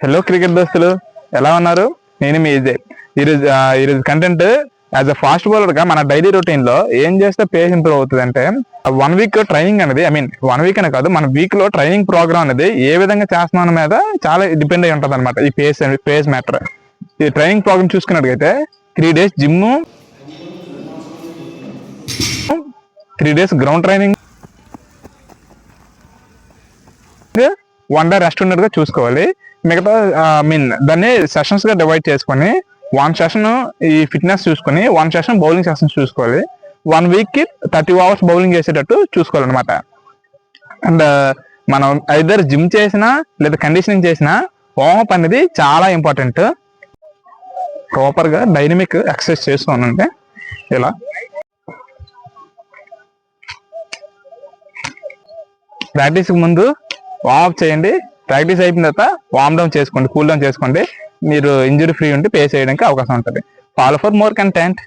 Hello cricket దోస్తులు, ఎలా ఉన్నారు? నేను మీ విజయ్. ఈరోజు content as a fast bowler గా మన డైలీ రొటీన్ లో ఏం చేస్తే పేస్ ఇంప్రూవ్ అవుతుంది అంటే 1 వీక్ ట్రైనింగ్ అనేది, 1 వీక్ అనే కాదు, మన వీక్ లో ట్రైనింగ్ ప్రోగ్రామ్ అనేది ఏ విధంగా చేస్తున్నాం మీద చాలా డిపెండ్ అయి ఉంటది అనమాట. ఈ పేస్ మ్యాటర్. ఈ ట్రైనింగ్ ప్రోగ్రామ్ చూసుకున్నట్లయితే 3 days gym, 3 days ground training, 1 day rest ఉన్నట్టుగా చూసుకోవాలి. మిగతా దాన్ని సెషన్స్ గా డివైడ్ చేసుకొని 1 సెషన్ ఈ ఫిట్నెస్ చూసుకొని 1 సెషన్ బౌలింగ్ సెషన్స్ చూసుకోవాలి. 1 వీక్ కి 30 hours బౌలింగ్ చేసేటట్టు చూసుకోవాలన్నమాట. అండ్ మనం ఐదర్ జిమ్ చేసినా లేదా కండిషనింగ్ చేసినా వార్మప్ అనేది చాలా ఇంపార్టెంట్. ప్రాపర్ గా డైనమిక్ ఎక్సర్సైజ్ చేసుకోనంటే ఇలా ప్రాక్టీస్ కి ముందు వార్మప్ చేయండి. ప్రాక్టీస్ అయిపోయిన తర్వాత వార్మ్ డౌన్ చేసుకోండి, కూల్ డౌన్ చేసుకోండి. మీరు ఇంజురీ ఫ్రీ ఉంటే పేస్ చేయడానికి అవకాశం ఉంటుంది. Follow for more content.